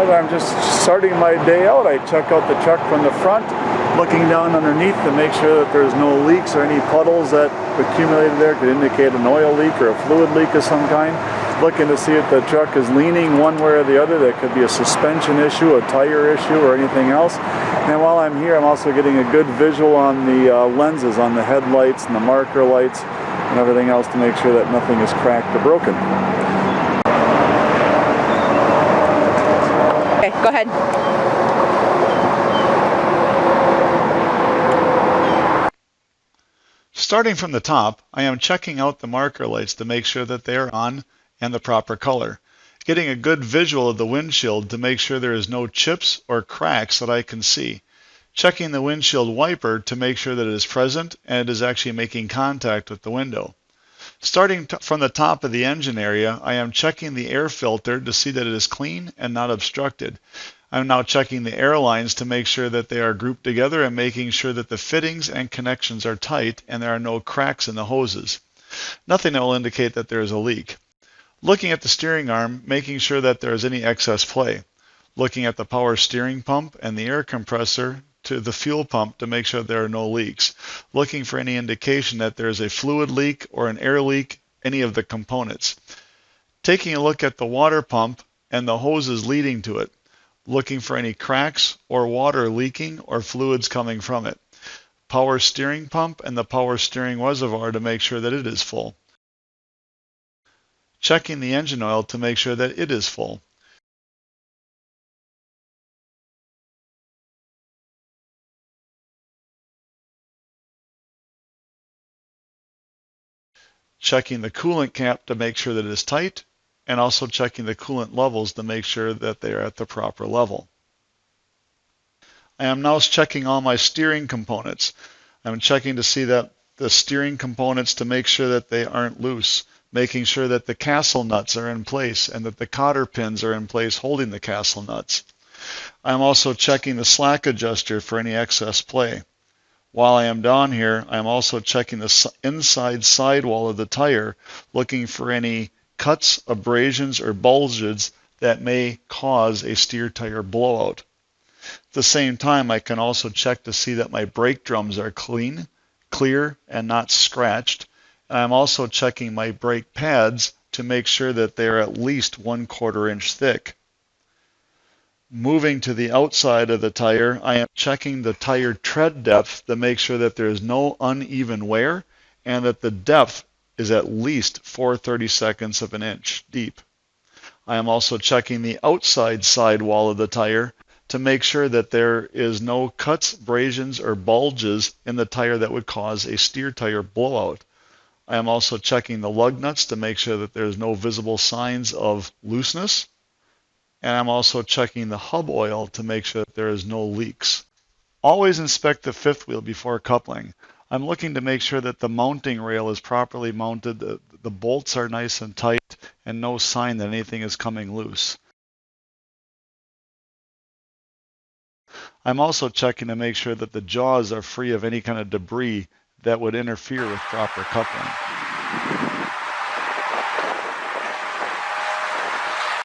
as I'm just starting my day out, I check out the truck from the front, looking down underneath to make sure that there's no leaks or any puddles that accumulated there. Could indicate an oil leak or a fluid leak of some kind. Looking to see if the truck is leaning one way or the other. That could be a suspension issue, a tire issue, or anything else. And while I'm here, I'm also getting a good visual on the lenses, on the headlights and the marker lights and everything else to make sure that nothing is cracked or broken. Okay, go ahead. Starting from the top, I am checking out the marker lights to make sure that they are on and the proper color. Getting a good visual of the windshield to make sure there is no chips or cracks that I can see. Checking the windshield wiper to make sure that it is present and it is actually making contact with the window. Starting from the top of the engine area, I am checking the air filter to see that it is clean and not obstructed. I'm now checking the air lines to make sure that they are grouped together and making sure that the fittings and connections are tight and there are no cracks in the hoses. Nothing that will indicate that there is a leak. Looking at the steering arm, making sure that there is any excess play. Looking at the power steering pump and the air compressor to the fuel pump to make sure there are no leaks. Looking for any indication that there is a fluid leak or an air leak, any of the components. Taking a look at the water pump and the hoses leading to it. Looking for any cracks or water leaking or fluids coming from it. Power steering pump and the power steering reservoir to make sure that it is full. Checking the engine oil to make sure that it is full. Checking the coolant cap to make sure that it is tight, and also checking the coolant levels to make sure that they are at the proper level. I am now checking all my steering components. I'm checking to see that the steering components to make sure that they aren't loose, making sure that the castle nuts are in place and that the cotter pins are in place holding the castle nuts. I'm also checking the slack adjuster for any excess play. While I am down here, I am also checking the inside sidewall of the tire, looking for any cuts, abrasions, or bulges that may cause a steer tire blowout. At the same time, I can also check to see that my brake drums are clean, clear, and not scratched. And I'm also checking my brake pads to make sure that they are at least 1/4 inch thick. Moving to the outside of the tire, I am checking the tire tread depth to make sure that there is no uneven wear and that the depth is at least 4/32 of an inch deep. I am also checking the outside sidewall of the tire to make sure that there is no cuts, abrasions, or bulges in the tire that would cause a steer tire blowout. I am also checking the lug nuts to make sure that there is no visible signs of looseness. And I'm also checking the hub oil to make sure that there is no leaks. Always inspect the fifth wheel before coupling. I'm looking to make sure that the mounting rail is properly mounted, the bolts are nice and tight, and no sign that anything is coming loose. I'm also checking to make sure that the jaws are free of any kind of debris that would interfere with proper coupling.